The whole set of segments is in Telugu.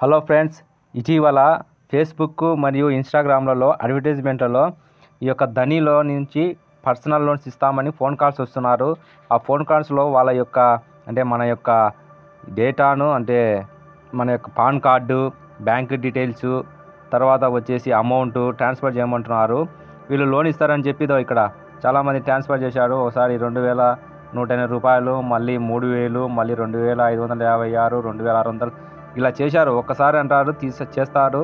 హలో ఫ్రెండ్స్, ఇటీవల ఫేస్బుక్ మరియు ఇన్స్టాగ్రామ్లలో అడ్వర్టైజ్మెంట్లలో ఈ యొక్క ధనిలో నుంచి పర్సనల్ లోన్స్ ఇస్తామని ఫోన్ కాల్స్ వస్తున్నారు. ఆ ఫోన్ కాల్స్లో వాళ్ళ యొక్క మన యొక్క డేటాను మన యొక్క పాన్ కార్డు, బ్యాంక్ డీటెయిల్స్, తర్వాత వచ్చేసి అమౌంట్ ట్రాన్స్ఫర్ చేయమంటున్నారు. వీళ్ళు లోన్ ఇస్తారని చెప్పి ఇక్కడ చాలామంది ట్రాన్స్ఫర్ చేశారు. ఒకసారి 2180 రూపాయలు, మళ్ళీ 3000, మళ్ళీ 2556, 2600 ఇలా చేశారు. ఒక్కసారి అంటారు చేస్తారు.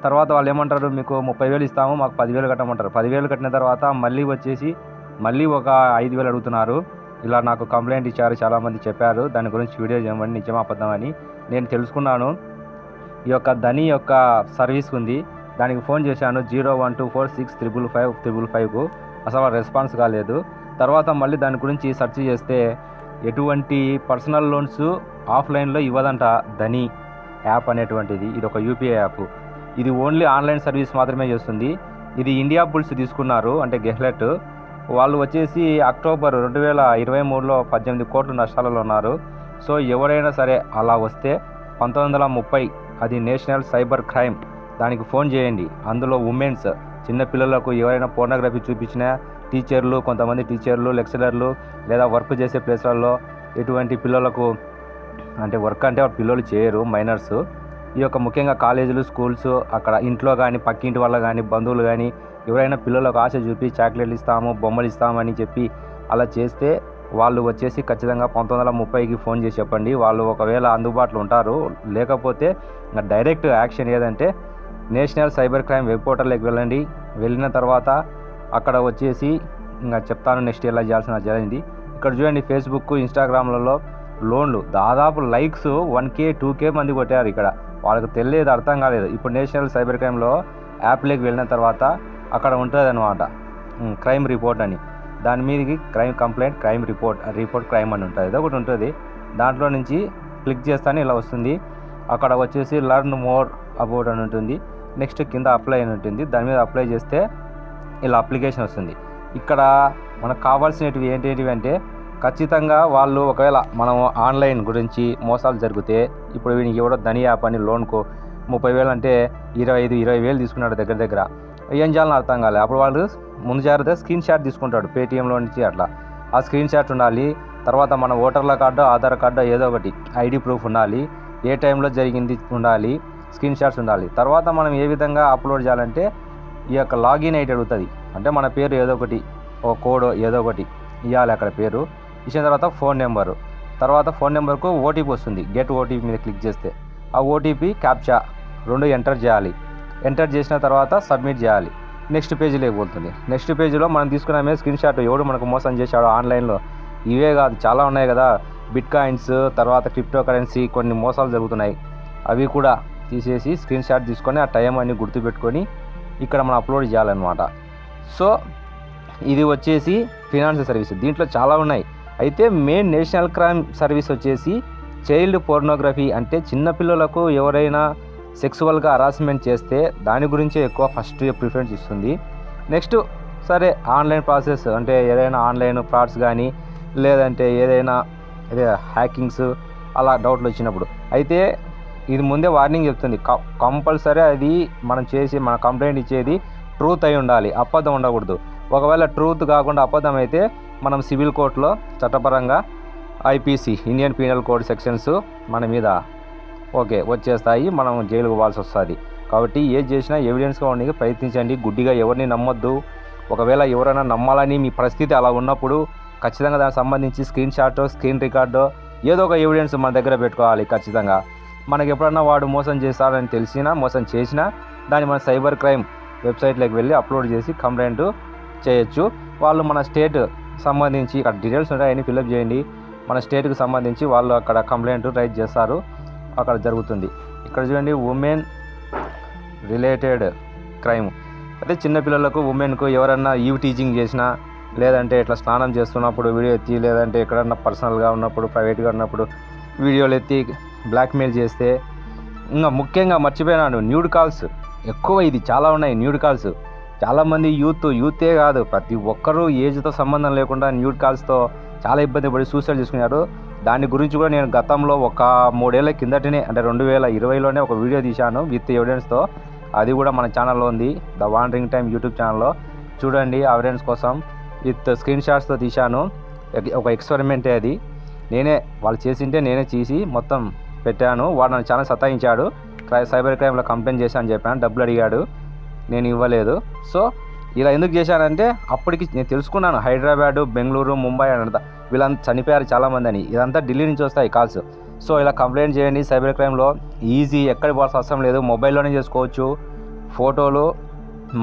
తర్వాత వాళ్ళు ఏమంటారు, మీకు 30,000 ఇస్తాము, మాకు 10,000 కట్టమంటారు. 10,000 కట్టిన తర్వాత మళ్ళీ ఒక 5,000 అడుగుతున్నారు. ఇలా నాకు కంప్లైంట్ ఇచ్చారు, చాలామంది చెప్పారు. దాని గురించి వీడియో చేయమని, నిజమా అబద్ధమని నేను తెలుసుకున్నాను. ఈ యొక్క ధని యొక్క సర్వీస్ ఉంది, దానికి ఫోన్ చేశాను 01246555555కు. అసలు రెస్పాన్స్ కాలేదు. తర్వాత మళ్ళీ దాని గురించి సెర్చ్ చేస్తే ఎటువంటి పర్సనల్ లోన్స్ ఆఫ్లైన్లో ఇవ్వదంట ధని యాప్ అనేటువంటిది. ఇది ఒక యూపీఐ యాప్. ఇది ఓన్లీ ఆన్లైన్ సర్వీస్ మాత్రమే చేస్తుంది. ఇది ఇండియా బుల్స్ తీసుకున్నారు, గెహ్లెట్ వాళ్ళు వచ్చేసి అక్టోబర్ 2023లో 18 కోట్ల నష్టాలలో ఉన్నారు. సో ఎవరైనా సరే అలా వస్తే 1930 అది నేషనల్ సైబర్ క్రైమ్, దానికి ఫోన్ చేయండి. అందులో ఉమెన్స్, చిన్నపిల్లలకు ఎవరైనా పోర్నోగ్రఫీ చూపించినా, టీచర్లు, కొంతమంది టీచర్లు, లెక్చరర్లు లేదా వర్క్ చేసే ప్లేస్లలో ఎటువంటి పిల్లలకు వర్క్ పిల్లలు చేయరు, మైనర్స్. ఈ యొక్క ముఖ్యంగా కాలేజీలు, స్కూల్స్, అక్కడ ఇంట్లో కానీ పక్కింటి వాళ్ళ కానీ బంధువులు కానీ ఎవరైనా పిల్లలకు ఆశ చూపి చాక్లెట్లు ఇస్తాము, బొమ్మలు ఇస్తామని చెప్పి అలా చేస్తే వాళ్ళు వచ్చేసి ఖచ్చితంగా 1930కి ఫోన్ చేసి చెప్పండి. వాళ్ళు ఒకవేళ అందుబాటులో ఉంటారు. లేకపోతే డైరెక్ట్ యాక్షన్ ఏదంటే నేషనల్ సైబర్ క్రైమ్ వెబ్ పోర్టల్లోకి వెళ్ళండి. వెళ్ళిన తర్వాత అక్కడ వచ్చేసి చెప్తాను నెక్స్ట్ ఎలా చేయాల్సిన జరిగింది. ఇక్కడ చూడండి, ఫేస్బుక్, ఇన్స్టాగ్రామ్లలో లోన్లు దాదాపు లైక్స్ 1K 2K మంది కొట్టారు. ఇక్కడ వాళ్ళకి తెలియదు, అర్థం కాలేదు. ఇప్పుడు నేషనల్ సైబర్ క్రైమ్లో యాప్లోకి వెళ్ళిన తర్వాత అక్కడ ఉంటుంది అనమాట క్రైమ్ రిపోర్ట్ అని. దాని మీదకి crime complaint, crime report crime అని ఉంటుంది. ఇది ఒకటి ఉంటుంది. దాంట్లో నుంచి క్లిక్ చేస్తానే ఇలా వస్తుంది. అక్కడ వచ్చేసి లర్న్ మోర్ అబౌట్ అని ఉంటుంది. నెక్స్ట్ కింద అప్లై అని ఉంటుంది. దాని మీద అప్లై చేస్తే ఇలా అప్లికేషన్ వస్తుంది. ఇక్కడ మనకు కావాల్సినవి ఏంటివి అంటే ఖచ్చితంగా వాళ్ళు ఒకవేళ మనం ఆన్లైన్ గురించి మోసాలు జరిగితే, ఇప్పుడు వీనికి ఎవడో ధని యాప్ అని లోన్కు 30,000 అంటే 25,000 తీసుకున్నాడు దగ్గర. ఏం చేయాలని అర్థం కాలేదు. అప్పుడు వాళ్ళు ముందు జాగ్రత్త స్క్రీన్ షాట్ తీసుకుంటాడు పేటీఎంలో నుంచి. అట్లా ఆ స్క్రీన్ షాట్ ఉండాలి. తర్వాత మన ఓటర్ల కార్డు, ఆధార్ కార్డు ఏదో ఒకటి ఐడి ప్రూఫ్ ఉండాలి. ఏ టైంలో జరిగింది ఉండాలి, స్క్రీన్ షాట్స్ ఉండాలి. తర్వాత మనం ఏ విధంగా అప్లోడ్ చేయాలంటే ఈ యొక్క లాగిన్ అయితే అడుగుతుంది. మన పేరు ఏదో ఒకటి, ఓ కోడ్ ఏదో ఒకటి ఇవ్వాలి. అక్కడ పేరు ఇచ్చిన తర్వాత ఫోన్ నెంబరు, తర్వాత ఫోన్ నెంబర్కు ఓటీపీ వస్తుంది. గెట్ ఓటీపీ మీద క్లిక్ చేస్తే ఆ ఓటీపీ క్యాప్చా 2 ఎంటర్ చేయాలి. ఎంటర్ చేసిన తర్వాత సబ్మిట్ చేయాలి. నెక్స్ట్ పేజీలోకి పోతుంది. నెక్స్ట్ పేజీలో మనం తీసుకున్నామే స్క్రీన్ షాట్, ఎవడు మనకు మోసం చేశాడో ఆన్లైన్లో. ఇవే కాదు, చాలా ఉన్నాయి కదా, బిట్ కాయిన్స్, తర్వాత క్రిప్టో కరెన్సీ, కొన్ని మోసాలు జరుగుతున్నాయి. అవి కూడా తీసేసి స్క్రీన్ షాట్ తీసుకొని ఆ టైం అన్ని గుర్తుపెట్టుకొని ఇక్కడ మనం అప్లోడ్ చేయాలన్నమాట. సో ఇది వచ్చేసి ఫినాన్షియల్ సర్వీస్. దీంట్లో చాలా ఉన్నాయి. అయితే మెయిన్ నేషనల్ క్రైమ్ సర్వీస్ వచ్చేసి చైల్డ్ పోర్నోగ్రఫీ, అంటే చిన్నపిల్లలకు ఎవరైనా సెక్సువల్గా హరాస్మెంట్ చేస్తే దాని గురించే ఎక్కువ ఫస్ట్ ప్రిఫరెన్స్ ఇస్తుంది. నెక్స్ట్ సరే ఆన్లైన్ ప్రాసెస్, ఏదైనా ఆన్లైన్ ఫ్రాడ్స్ కానీ లేదంటే ఏదైనా హ్యాకింగ్స్ అలా డౌట్లు వచ్చినప్పుడు. అయితే ఇది ముందే వార్నింగ్ చెప్తుంది, కంపల్సరీ అది మనం కంప్లైంట్ ఇచ్చేది ట్రూత్ అయి ఉండాలి, అబద్ధం ఉండకూడదు. ఒకవేళ ట్రూత్ కాకుండా అబద్ధం అయితే మనం సివిల్ కోర్టులో చట్టపరంగా IPC, Indian penal code sections మన మీద వచ్చేస్తాయి. మనం జైలుకు పోవాల్సి వస్తుంది. కాబట్టి ఏది చేసినా ఎవిడెన్స్గా ఉండడానికి ప్రయత్నించండి. గుడ్డిగా ఎవరిని నమ్మొద్దు. ఒకవేళ ఎవరైనా నమ్మాలని మీ పరిస్థితి అలా ఉన్నప్పుడు ఖచ్చితంగా దానికి సంబంధించి స్క్రీన్ షాట్, స్క్రీన్ రికార్డు ఏదో ఒక ఎవిడెన్స్ మన దగ్గర పెట్టుకోవాలి. ఖచ్చితంగా మనకి ఎప్పుడన్నా వాడు మోసం చేస్తాడని తెలిసినా, మోసం చేసినా దాన్ని మన సైబర్ క్రైమ్ వెబ్సైట్లోకి వెళ్ళి అప్లోడ్ చేసి కంప్లైంట్ చేయొచ్చు. వాళ్ళు మన స్టేట్ సంబంధించి ఇక్కడ డీటెయిల్స్ ఉంటాయని ఫిల్అప్ చేయండి. మన స్టేట్కి సంబంధించి వాళ్ళు అక్కడ కంప్లైంట్ రైజ్ చేస్తారు, అక్కడ జరుగుతుంది. ఇక్కడ చూడండి, ఉమెన్ రిలేటెడ్ క్రైమ్. అయితే చిన్నపిల్లలకు, ఉమెన్కు ఎవరన్నా ఈవ్ టీచింగ్ చేసినా, లేదంటే ఇట్లా స్నానం చేస్తున్నప్పుడు వీడియో ఎత్తి, లేదంటే ఎక్కడన్నా పర్సనల్గా ఉన్నప్పుడు, ప్రైవేట్గా ఉన్నప్పుడు వీడియోలు ఎత్తి బ్లాక్మెయిల్ చేస్తే, ఇంకా ముఖ్యంగా మర్చిపోయినాను న్యూడ్ కాల్స్ ఎక్కువ. ఇది చాలా ఉన్నాయి న్యూడ్ కాల్స్. చాలామంది యూతే కాదు, ప్రతి ఒక్కరూ ఏజ్తో సంబంధం లేకుండా న్యూడ్ కాల్స్తో చాలా ఇబ్బంది పడి సూసైడ్ చేసుకున్నారు. దాని గురించి కూడా నేను గతంలో ఒక 3 ఏళ్ల కిందటనే అంటే 2020లోనే ఒక వీడియో తీశాను విత్ ఎవిడెన్స్తో. అది కూడా మన ఛానల్లో ఉంది, ద వాండరింగ్ టైమ్ యూట్యూబ్ ఛానల్లో చూడండి. ఎవిడెన్స్ కోసం విత్ స్క్రీన్ షాట్స్తో తీశాను. ఒక ఎక్స్పెరిమెంటే అది. నేనే వాళ్ళు చేసింటే నేనే చేసి మొత్తం పెట్టాను. వాడు నన్ను చాలా సతాయించాడు. సైబర్ క్రైమ్లో కంప్లైంట్ చేశాను అని చెప్పాను. డబ్బులు అడిగాడు, నేను ఇవ్వలేదు. సో ఇలా ఎందుకు చేశానంటే అప్పటికి నేను తెలుసుకున్నాను హైదరాబాదు, బెంగళూరు, ముంబై అంతా వీళ్ళంతా చనిపోయారు చాలామంది అని. ఇదంతా ఢిల్లీ నుంచి వస్తాయి కాల్స్. సో ఇలా కంప్లైంట్ చేయండి. సైబర్ క్రైమ్లో ఈజీ, ఎక్కడికి పోవాల్సిన అవసరం లేదు, మొబైల్లోనే చేసుకోవచ్చు. ఫోటోలు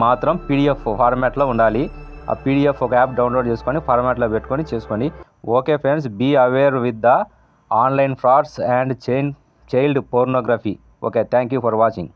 మాత్రం పీడిఎఫ్ ఫార్మాట్లో ఉండాలి. ఆ పీడిఎఫ్ ఒక యాప్ డౌన్లోడ్ చేసుకొని ఫార్మాట్లో పెట్టుకొని చేసుకోండి. Okay friends, be aware with the online frauds and child pornography. Okay, thank you for watching.